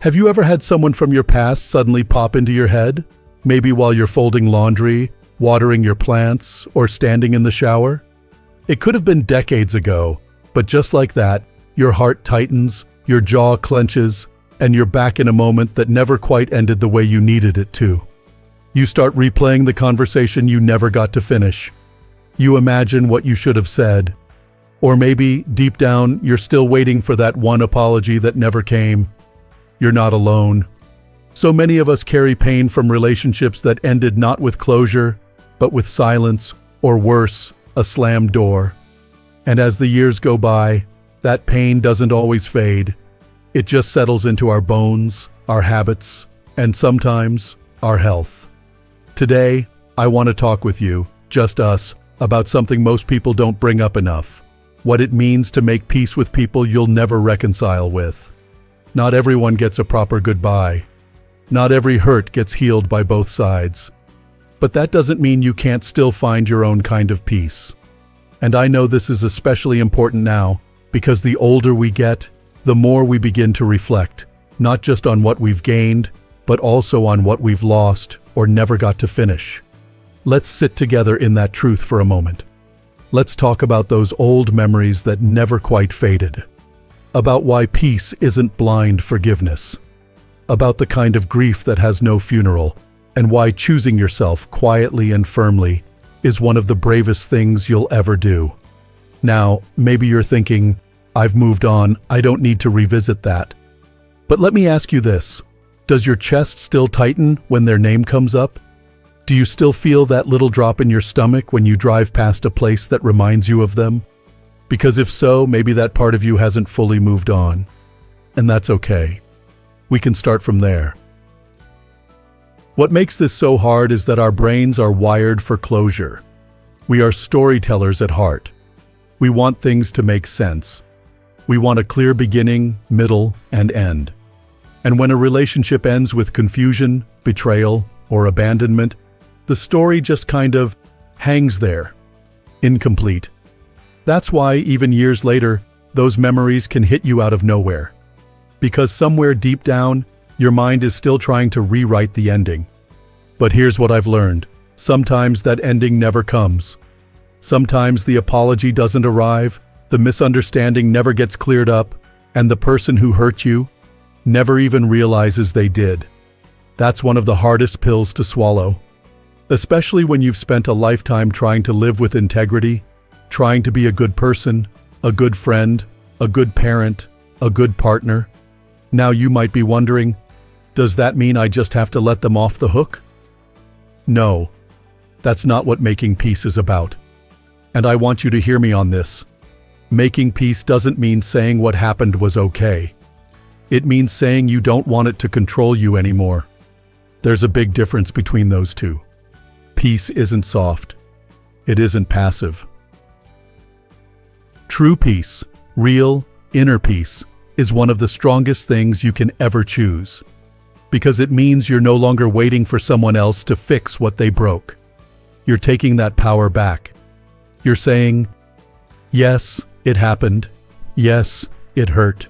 Have you ever had someone from your past suddenly pop into your head? Maybe while you're folding laundry, watering your plants, or standing in the shower? It could have been decades ago, but just like that, your heart tightens, your jaw clenches, and you're back in a moment that never quite ended the way you needed it to. You start replaying the conversation you never got to finish. You imagine what you should have said. Or maybe, deep down, you're still waiting for that one apology that never came. You're not alone. So many of us carry pain from relationships that ended not with closure, but with silence, or worse, a slammed door. And as the years go by, that pain doesn't always fade. It just settles into our bones, our habits, and sometimes our health. Today, I want to talk with you, just us, about something most people don't bring up enough. What it means to make peace with people you'll never reconcile with. Not everyone gets a proper goodbye. Not every hurt gets healed by both sides. But that doesn't mean you can't still find your own kind of peace. And I know this is especially important now, because the older we get, the more we begin to reflect, not just on what we've gained, but also on what we've lost or never got to finish. Let's sit together in that truth for a moment. Let's talk about those old memories that never quite faded. About why peace isn't blind forgiveness. About the kind of grief that has no funeral, and why choosing yourself quietly and firmly is one of the bravest things you'll ever do. Now, maybe you're thinking, I've moved on, I don't need to revisit that. But let me ask you this. Does your chest still tighten when their name comes up? Do you still feel that little drop in your stomach when you drive past a place that reminds you of them? Because if so, maybe that part of you hasn't fully moved on. And that's okay. We can start from there. What makes this so hard is that our brains are wired for closure. We are storytellers at heart. We want things to make sense. We want a clear beginning, middle, and end. And when a relationship ends with confusion, betrayal, or abandonment, the story just kind of hangs there, incomplete. That's why, even years later, those memories can hit you out of nowhere. Because somewhere deep down, your mind is still trying to rewrite the ending. But here's what I've learned. Sometimes that ending never comes. Sometimes the apology doesn't arrive, the misunderstanding never gets cleared up, and the person who hurt you never even realizes they did. That's one of the hardest pills to swallow. Especially when you've spent a lifetime trying to live with integrity, trying to be a good person, a good friend, a good parent, a good partner. Now you might be wondering, does that mean I just have to let them off the hook? No, that's not what making peace is about. And I want you to hear me on this. Making peace doesn't mean saying what happened was okay. It means saying you don't want it to control you anymore. There's a big difference between those two. Peace isn't soft. It isn't passive. True peace, real, inner peace, is one of the strongest things you can ever choose. Because it means you're no longer waiting for someone else to fix what they broke. You're taking that power back. You're saying, yes, it happened. Yes, it hurt.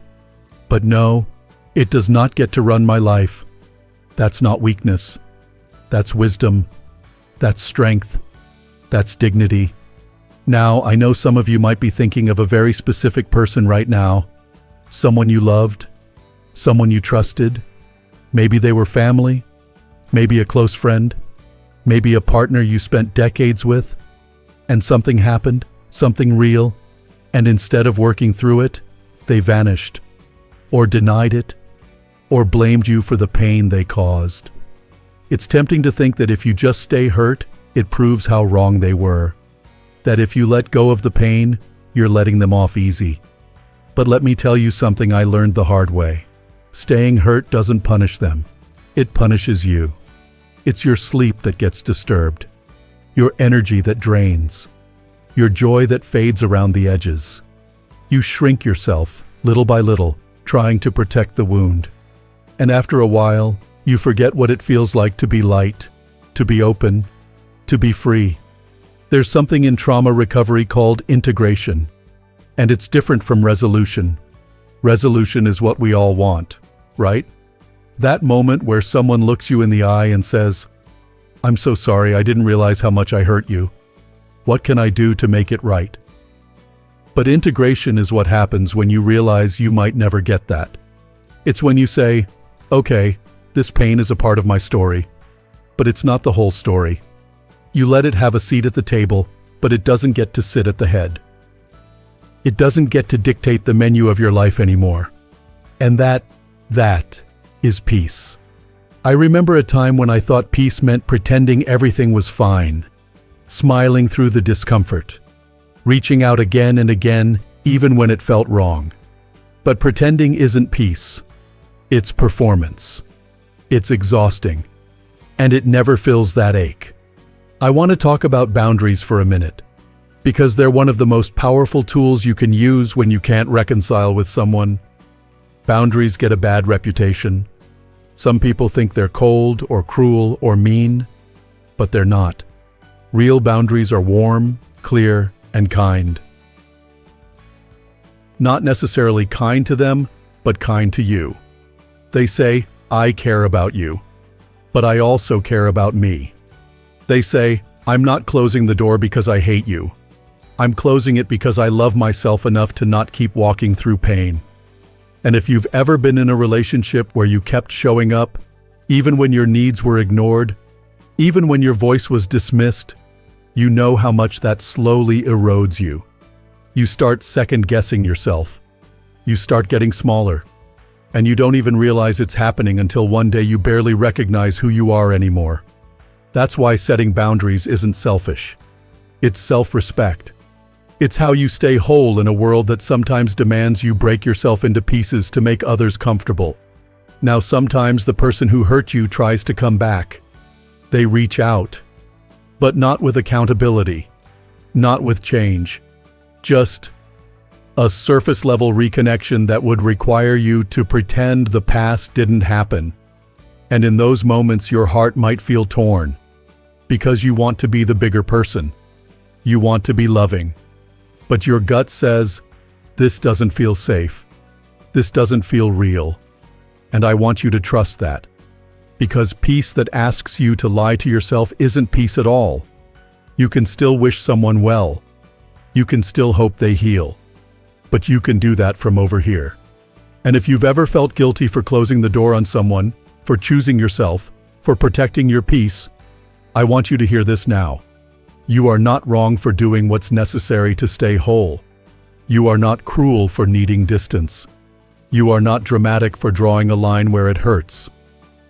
But no, it does not get to run my life. That's not weakness. That's wisdom. That's strength. That's dignity. Now, I know some of you might be thinking of a very specific person right now. Someone you loved. Someone you trusted. Maybe they were family. Maybe a close friend. Maybe a partner you spent decades with. And something happened, something real, and instead of working through it, they vanished, or denied it, or blamed you for the pain they caused. It's tempting to think that if you just stay hurt, it proves how wrong they were. That if you let go of the pain, you're letting them off easy. But let me tell you something I learned the hard way. Staying hurt doesn't punish them. It punishes you. It's your sleep that gets disturbed. Your energy that drains. Your joy that fades around the edges. You shrink yourself, little by little, trying to protect the wound. And after a while, you forget what it feels like to be light, to be open, to be free. There's something in trauma recovery called integration, and it's different from resolution. Resolution is what we all want, right? That moment where someone looks you in the eye and says, "I'm so sorry, I didn't realize how much I hurt you. What can I do to make it right?" But integration is what happens when you realize you might never get that. It's when you say, "Okay, this pain is a part of my story, but it's not the whole story." You let it have a seat at the table, but it doesn't get to sit at the head. It doesn't get to dictate the menu of your life anymore. And that is peace. I remember a time when I thought peace meant pretending everything was fine, smiling through the discomfort, reaching out again and again, even when it felt wrong. But pretending isn't peace. It's performance. It's exhausting. And it never fills that ache. I want to talk about boundaries for a minute, because they're one of the most powerful tools you can use when you can't reconcile with someone. Boundaries get a bad reputation. Some people think they're cold or cruel or mean, but they're not. Real boundaries are warm, clear, and kind. Not necessarily kind to them, but kind to you. They say, "I care about you, but I also care about me." They say, "I'm not closing the door because I hate you. I'm closing it because I love myself enough to not keep walking through pain." And if you've ever been in a relationship where you kept showing up, even when your needs were ignored, even when your voice was dismissed, you know how much that slowly erodes you. You start second-guessing yourself. You start getting smaller. And you don't even realize it's happening until one day you barely recognize who you are anymore. That's why setting boundaries isn't selfish. It's self-respect. It's how you stay whole in a world that sometimes demands you break yourself into pieces to make others comfortable. Now, sometimes the person who hurt you tries to come back. They reach out, but not with accountability, not with change, just a surface-level reconnection that would require you to pretend the past didn't happen. And in those moments, your heart might feel torn, because you want to be the bigger person. You want to be loving. But your gut says, "This doesn't feel safe. This doesn't feel real." And I want you to trust that. Because peace that asks you to lie to yourself isn't peace at all. You can still wish someone well. You can still hope they heal. But you can do that from over here. And if you've ever felt guilty for closing the door on someone, for choosing yourself, for protecting your peace, I want you to hear this now. You are not wrong for doing what's necessary to stay whole. You are not cruel for needing distance. You are not dramatic for drawing a line where it hurts.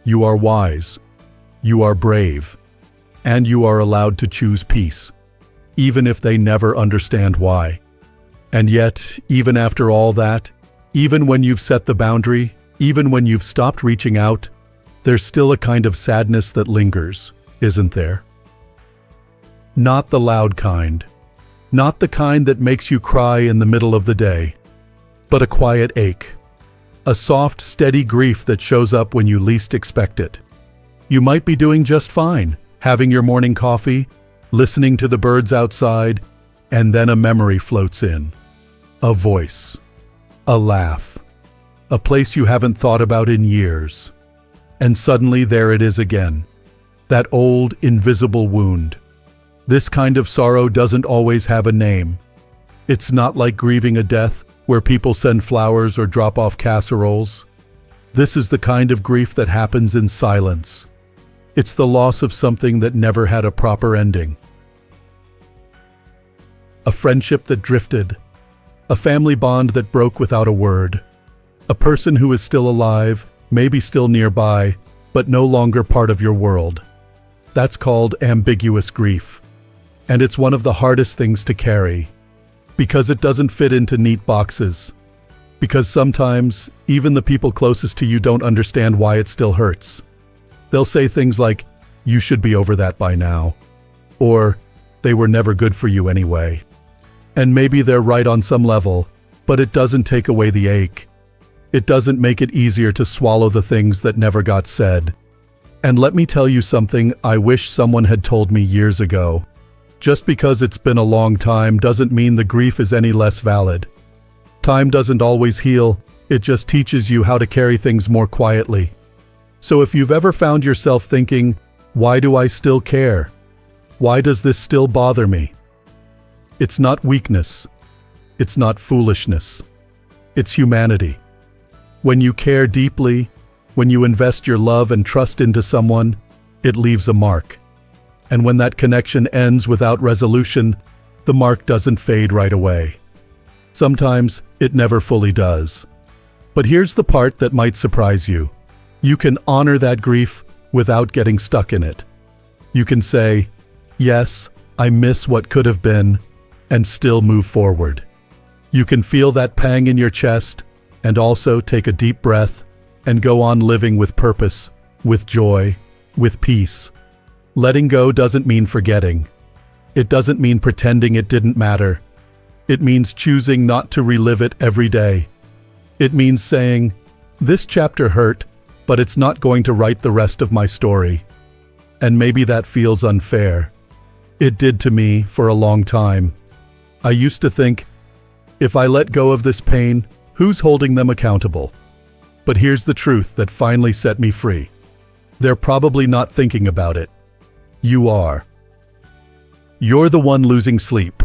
You are wise. You are brave. And you are allowed to choose peace, even if they never understand why. And yet, even after all that, even when you've set the boundary, even when you've stopped reaching out, there's still a kind of sadness that lingers, isn't there? Not the loud kind. Not the kind that makes you cry in the middle of the day, but a quiet ache. A soft, steady grief that shows up when you least expect it. You might be doing just fine, having your morning coffee, listening to the birds outside, and then a memory floats in. A voice. A laugh. A place you haven't thought about in years. And suddenly there it is again. That old, invisible wound. This kind of sorrow doesn't always have a name. It's not like grieving a death where people send flowers or drop off casseroles. This is the kind of grief that happens in silence. It's the loss of something that never had a proper ending. A friendship that drifted. A family bond that broke without a word. A person who is still alive, maybe still nearby, but no longer part of your world. That's called ambiguous grief. And it's one of the hardest things to carry, because it doesn't fit into neat boxes. Because sometimes, even the people closest to you don't understand why it still hurts. They'll say things like, "You should be over that by now," or "They were never good for you anyway." And maybe they're right on some level, but it doesn't take away the ache. It doesn't make it easier to swallow the things that never got said. And let me tell you something I wish someone had told me years ago. Just because it's been a long time doesn't mean the grief is any less valid. Time doesn't always heal, it just teaches you how to carry things more quietly. So if you've ever found yourself thinking, why do I still care? Why does this still bother me? It's not weakness. It's not foolishness. It's humanity. When you care deeply, when you invest your love and trust into someone, it leaves a mark. And when that connection ends without resolution, the mark doesn't fade right away. Sometimes it never fully does. But here's the part that might surprise you. You can honor that grief without getting stuck in it. You can say, yes, I miss what could have been, and still move forward. You can feel that pang in your chest and also take a deep breath and go on living with purpose, with joy, with peace. Letting go doesn't mean forgetting. It doesn't mean pretending it didn't matter. It means choosing not to relive it every day. It means saying, this chapter hurt, but it's not going to write the rest of my story. And maybe that feels unfair. It did to me for a long time. I used to think, if I let go of this pain, who's holding them accountable? But here's the truth that finally set me free. They're probably not thinking about it. You are. You're the one losing sleep.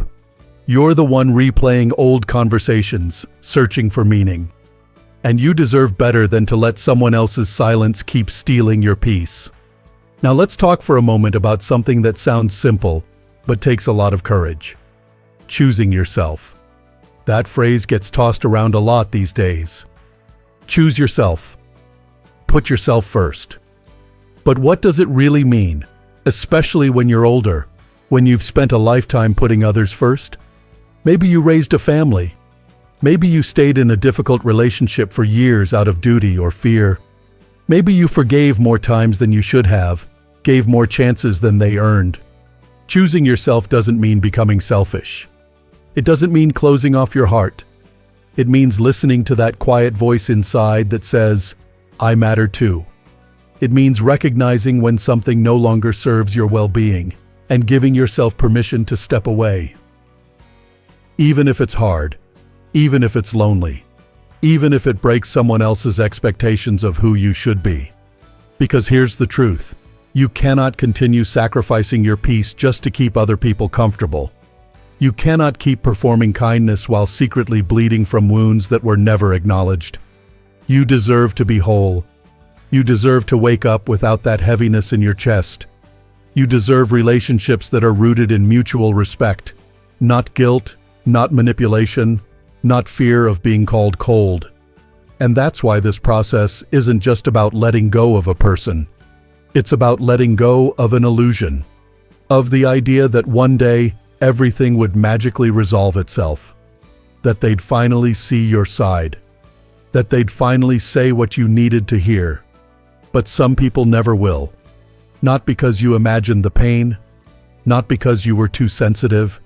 You're the one replaying old conversations, searching for meaning. And you deserve better than to let someone else's silence keep stealing your peace. Now let's talk for a moment about something that sounds simple, but takes a lot of courage. Choosing yourself. That phrase gets tossed around a lot these days. Choose yourself. Put yourself first. But what does it really mean, especially when you're older, when you've spent a lifetime putting others first? Maybe you raised a family. Maybe you stayed in a difficult relationship for years out of duty or fear. Maybe you forgave more times than you should have, gave more chances than they earned. Choosing yourself doesn't mean becoming selfish. It doesn't mean closing off your heart. It means listening to that quiet voice inside that says, I matter too. It means recognizing when something no longer serves your well-being and giving yourself permission to step away. Even if it's hard, even if it's lonely, even if it breaks someone else's expectations of who you should be. Because here's the truth. You cannot continue sacrificing your peace just to keep other people comfortable. You cannot keep performing kindness while secretly bleeding from wounds that were never acknowledged. You deserve to be whole. You deserve to wake up without that heaviness in your chest. You deserve relationships that are rooted in mutual respect, not guilt, not manipulation, not fear of being called cold. And that's why this process isn't just about letting go of a person. It's about letting go of an illusion, of the idea that one day everything would magically resolve itself, that they'd finally see your side, that they'd finally say what you needed to hear. But some people never will. Not because you imagined the pain, not because you were too sensitive,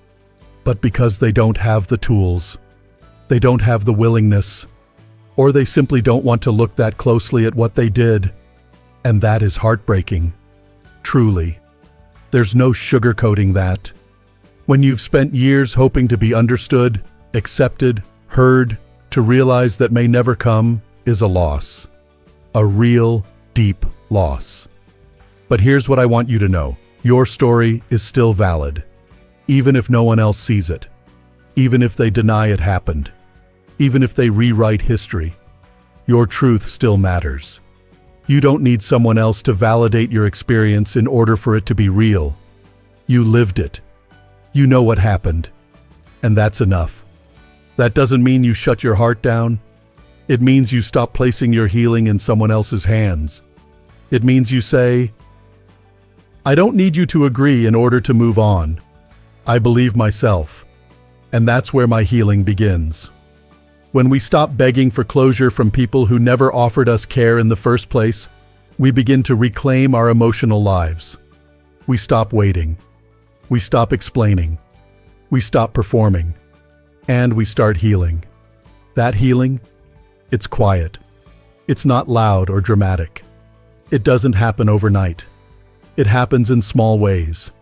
but because they don't have the tools. They don't have the willingness, or they simply don't want to look that closely at what they did. And that is heartbreaking. Truly. There's no sugarcoating that. When you've spent years hoping to be understood, accepted, heard, to realize that may never come is a loss. A real, deep loss. But here's what I want you to know. Your story is still valid, even if no one else sees it, even if they deny it happened, even if they rewrite history. Your truth still matters. You don't need someone else to validate your experience in order for it to be real. You lived it. You know what happened. And that's enough. That doesn't mean you shut your heart down. It means you stop placing your healing in someone else's hands. It means you say, I don't need you to agree in order to move on. I believe myself. And that's where my healing begins. When we stop begging for closure from people who never offered us care in the first place, we begin to reclaim our emotional lives. We stop waiting. We stop explaining. We stop performing. And we start healing. That healing, it's quiet. It's not loud or dramatic. It doesn't happen overnight. It happens in small ways.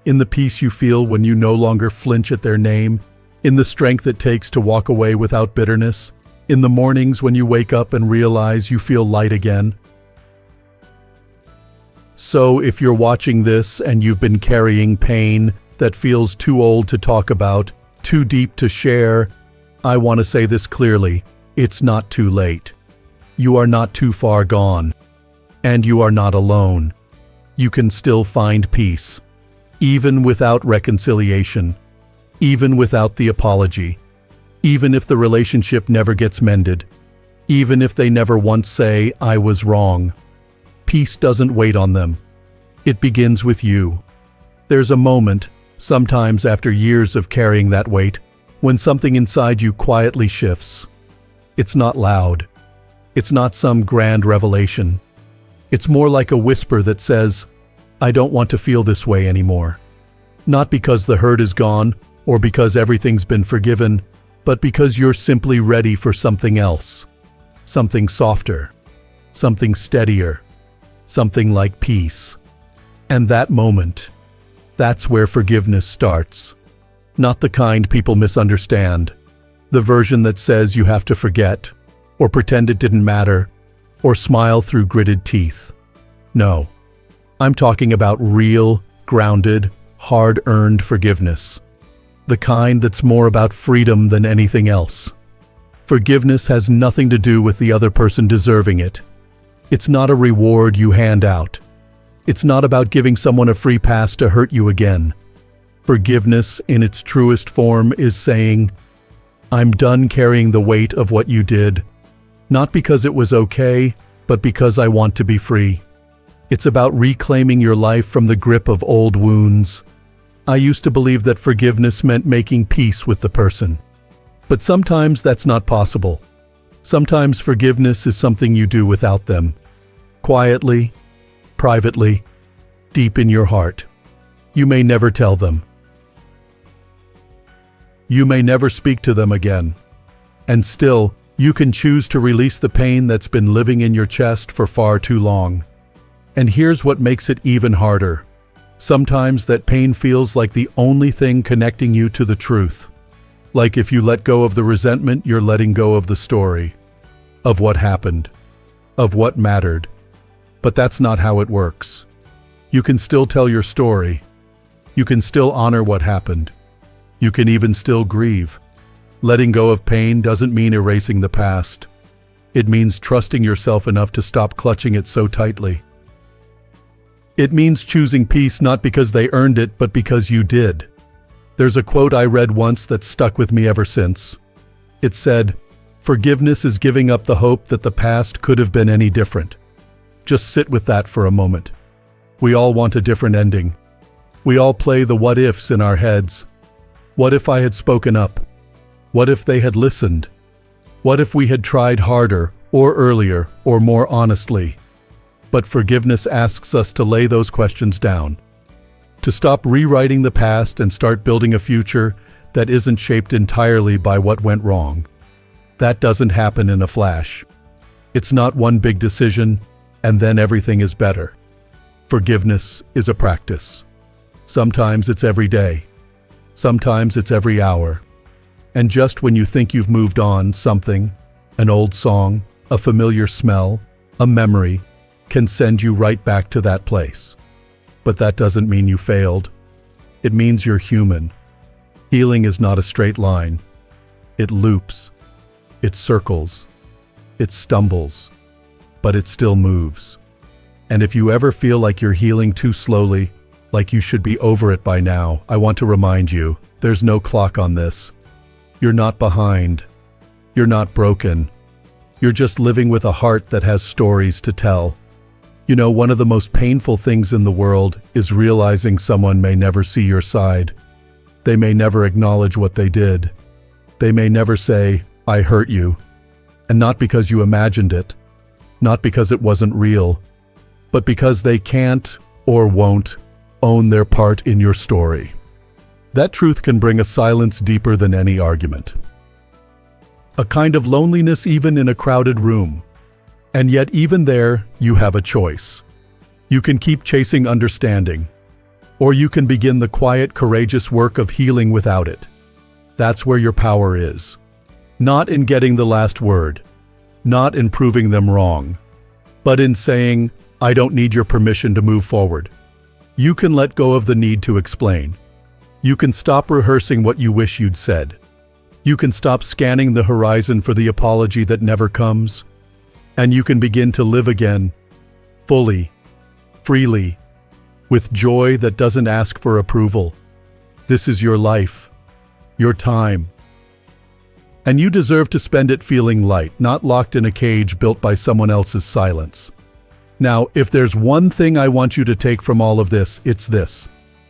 In the peace you feel when you no longer flinch at their name, in the strength it takes to walk away without bitterness, in the mornings when you wake up and realize you feel light again. So if you're watching this and you've been carrying pain that feels too old to talk about, too deep to share, I want to say this clearly: it's not too late. You are not too far gone. And you are not alone. You can still find peace, even without reconciliation, even without the apology, even if the relationship never gets mended, even if they never once say, "I was wrong." Peace doesn't wait on them. It begins with you. There's a moment, sometimes after years of carrying that weight, when something inside you quietly shifts. It's not loud. It's not some grand revelation. It's more like a whisper that says, "I don't want to feel this way anymore." Not because the hurt is gone or because everything's been forgiven, but because you're simply ready for something else. Something softer. Something steadier. Something like peace. And that moment, that's where forgiveness starts. Not the kind people misunderstand. The version that says you have to forget, or pretend it didn't matter, or smile through gritted teeth. No, I'm talking about real, grounded, hard-earned forgiveness. The kind that's more about freedom than anything else. Forgiveness has nothing to do with the other person deserving it. It's not a reward you hand out. It's not about giving someone a free pass to hurt you again. Forgiveness, in its truest form, is saying, "I'm done carrying the weight of what you did, not because it was okay, but because I want to be free." It's about reclaiming your life from the grip of old wounds. I used to believe that forgiveness meant making peace with the person. But sometimes that's not possible. Sometimes forgiveness is something you do without them. Quietly, privately, deep in your heart. You may never tell them. You may never speak to them again. And still, you can choose to release the pain that's been living in your chest for far too long. And here's what makes it even harder. Sometimes that pain feels like the only thing connecting you to the truth. Like if you let go of the resentment, you're letting go of the story, of what happened, of what mattered. But that's not how it works. You can still tell your story. You can still honor what happened. You can even still grieve. Letting go of pain doesn't mean erasing the past. It means trusting yourself enough to stop clutching it so tightly. It means choosing peace not because they earned it, but because you did. There's a quote I read once that's stuck with me ever since. It said, "Forgiveness is giving up the hope that the past could have been any different." Just sit with that for a moment. We all want a different ending. We all play the what ifs in our heads. What if I had spoken up? What if they had listened? What if we had tried harder, or earlier, or more honestly? But forgiveness asks us to lay those questions down. To stop rewriting the past and start building a future that isn't shaped entirely by what went wrong. That doesn't happen in a flash. It's not one big decision, and then everything is better. Forgiveness is a practice. Sometimes it's every day. Sometimes it's every hour. And just when you think you've moved on, something, an old song, a familiar smell, a memory, can send you right back to that place. But that doesn't mean you failed. It means you're human. Healing is not a straight line. It loops. It circles. It stumbles. But it still moves. And if you ever feel like you're healing too slowly, like you should be over it by now, I want to remind you, there's no clock on this. You're not behind. You're not broken. You're just living with a heart that has stories to tell. You know, one of the most painful things in the world is realizing someone may never see your side. They may never acknowledge what they did. They may never say, "I hurt you." And not because you imagined it, not because it wasn't real, but because they can't or won't own their part in your story. That truth can bring a silence deeper than any argument. A kind of loneliness even in a crowded room. And yet even there, you have a choice. You can keep chasing understanding, or you can begin the quiet, courageous work of healing without it. That's where your power is. Not in getting the last word, not in proving them wrong, but in saying, I don't need your permission to move forward. You can let go of the need to explain. You can stop rehearsing what you wish you'd said. You can stop scanning the horizon for the apology that never comes. And you can begin to live again, fully, freely, with joy that doesn't ask for approval. This is your life, your time. And you deserve to spend it feeling light, not locked in a cage built by someone else's silence. Now, if there's one thing I want you to take from all of this, it's this.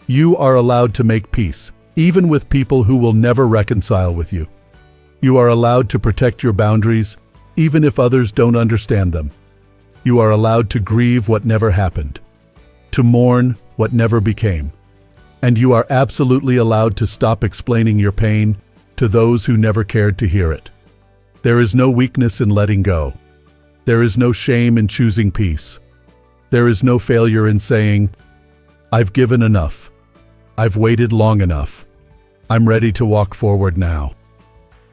You are allowed to make peace, even with people who will never reconcile with you. You are allowed to protect your boundaries, even if others don't understand them. You are allowed to grieve what never happened, to mourn what never became. And you are absolutely allowed to stop explaining your pain to those who never cared to hear it. There is no weakness in letting go. There is no shame in choosing peace. There is no failure in saying, I've given enough. I've waited long enough. I'm ready to walk forward now.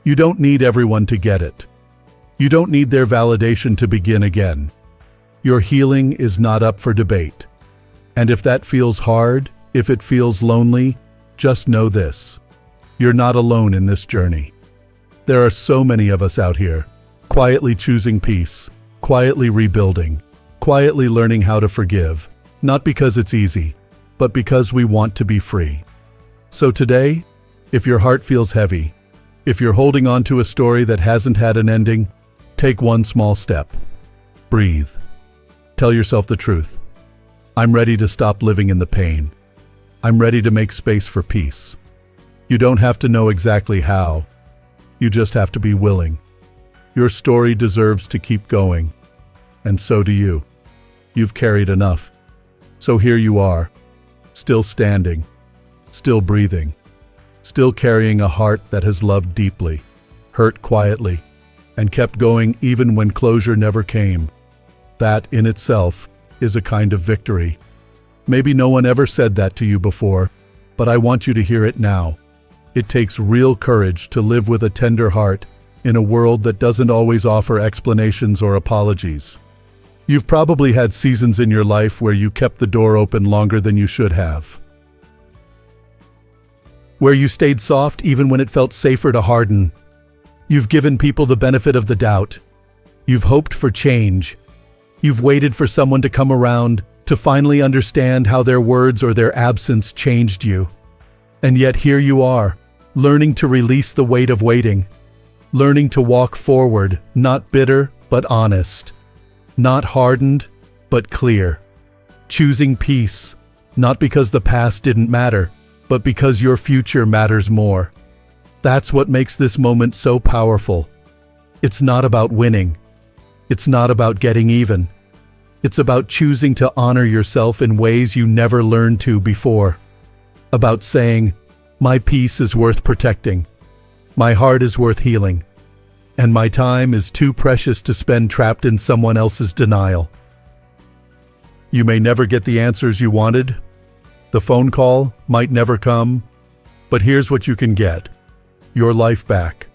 You don't need everyone to get it. You don't need their validation to begin again. Your healing is not up for debate. And if that feels hard, if it feels lonely, just know this. You're not alone in this journey. There are so many of us out here, quietly choosing peace, quietly rebuilding, quietly learning how to forgive, not because it's easy, but because we want to be free. So today, if your heart feels heavy, if you're holding on to a story that hasn't had an ending, take one small step. Breathe. Tell yourself the truth. I'm ready to stop living in the pain. I'm ready to make space for peace. You don't have to know exactly how. You just have to be willing. Your story deserves to keep going. And so do you. You've carried enough. So here you are, still standing, still breathing, still carrying a heart that has loved deeply, hurt quietly, and kept going even when closure never came. That, in itself, is a kind of victory. Maybe no one ever said that to you before, but I want you to hear it now. It takes real courage to live with a tender heart in a world that doesn't always offer explanations or apologies. You've probably had seasons in your life where you kept the door open longer than you should have. Where you stayed soft even when it felt safer to harden. You've given people the benefit of the doubt. You've hoped for change. You've waited for someone to come around to finally understand how their words or their absence changed you. And yet here you are, learning to release the weight of waiting, learning to walk forward, not bitter, but honest, not hardened, but clear, choosing peace, not because the past didn't matter, but because your future matters more. That's what makes this moment so powerful. It's not about winning. It's not about getting even. It's about choosing to honor yourself in ways you never learned to before. About saying, my peace is worth protecting, my heart is worth healing, and my time is too precious to spend trapped in someone else's denial. You may never get the answers you wanted. The phone call might never come, but here's what you can get: your life back.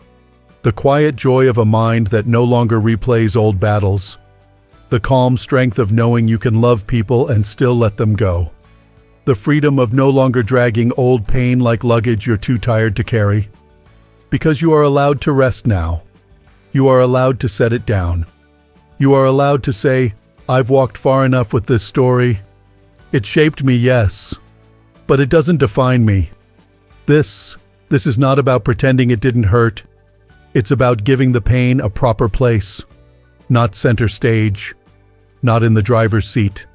The quiet joy of a mind that no longer replays old battles. The calm strength of knowing you can love people and still let them go. The freedom of no longer dragging old pain like luggage you're too tired to carry. Because you are allowed to rest now. You are allowed to set it down. You are allowed to say, I've walked far enough with this story. It shaped me, yes, but it doesn't define me. This is not about pretending it didn't hurt. It's about giving the pain a proper place. Not center stage, not in the driver's seat,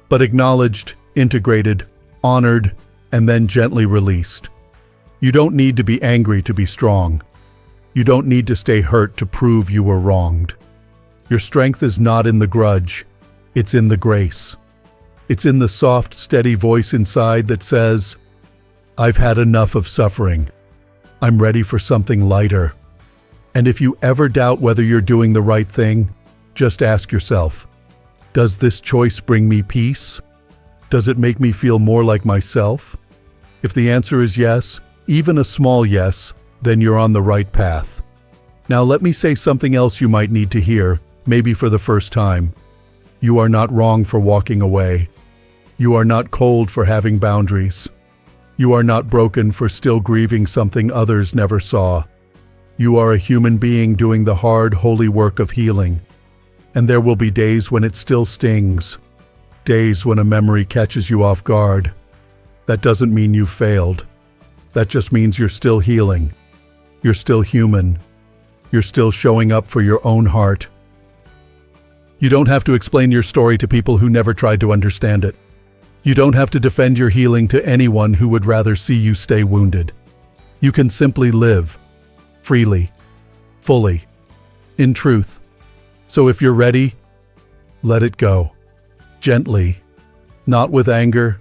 but acknowledged, integrated, honored, and then gently released. You don't need to be angry to be strong. You don't need to stay hurt to prove you were wronged. Your strength is not in the grudge, it's in the grace. It's in the soft, steady voice inside that says, I've had enough of suffering. I'm ready for something lighter. And if you ever doubt whether you're doing the right thing, just ask yourself, does this choice bring me peace? Does it make me feel more like myself? If the answer is yes, even a small yes, then you're on the right path. Now let me say something else you might need to hear, maybe for the first time. You are not wrong for walking away. You are not cold for having boundaries. You are not broken for still grieving something others never saw. You are a human being doing the hard, holy work of healing. And there will be days when it still stings. Days when a memory catches you off guard. That doesn't mean you failed. That just means you're still healing. You're still human. You're still showing up for your own heart. You don't have to explain your story to people who never tried to understand it. You don't have to defend your healing to anyone who would rather see you stay wounded. You can simply live, freely, fully, in truth. So if you're ready, let it go. Gently, not with anger,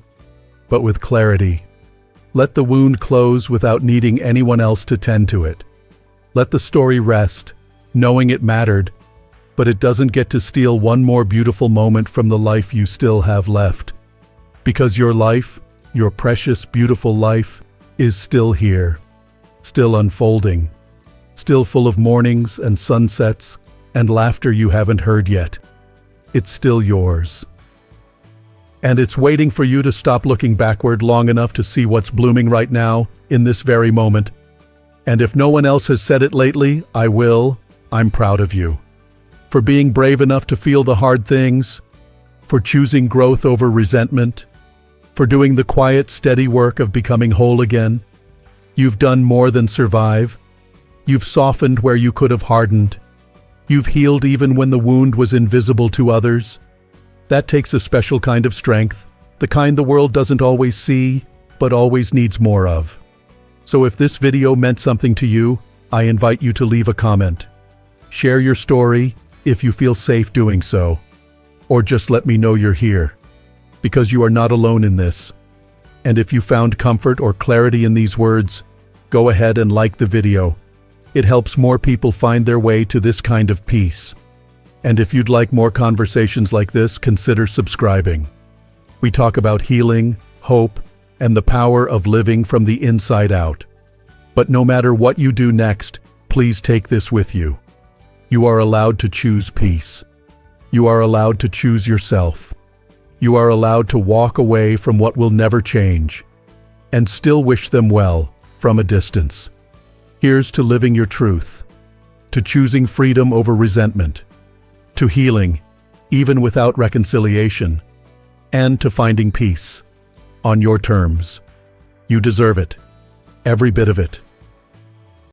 but with clarity. Let the wound close without needing anyone else to tend to it. Let the story rest, knowing it mattered, but it doesn't get to steal one more beautiful moment from the life you still have left. Because your life, your precious, beautiful life, is still here, still unfolding, still full of mornings and sunsets and laughter you haven't heard yet. It's still yours. And it's waiting for you to stop looking backward long enough to see what's blooming right now, in this very moment. And if no one else has said it lately, I will. I'm proud of you. For being brave enough to feel the hard things, for choosing growth over resentment, for doing the quiet, steady work of becoming whole again. You've done more than survive. You've softened where you could have hardened. You've healed even when the wound was invisible to others. That takes a special kind of strength, the kind the world doesn't always see, but always needs more of. So if this video meant something to you, I invite you to leave a comment. Share your story if you feel safe doing so, or just let me know you're here. Because you are not alone in this. And if you found comfort or clarity in these words, go ahead and like the video. It helps more people find their way to this kind of peace. And if you'd like more conversations like this, consider subscribing. We talk about healing, hope, and the power of living from the inside out. But no matter what you do next, please take this with you. You are allowed to choose peace. You are allowed to choose yourself. You are allowed to walk away from what will never change, and still wish them well from a distance. Here's to living your truth, to choosing freedom over resentment, to healing, even without reconciliation, and to finding peace on your terms. You deserve it, every bit of it.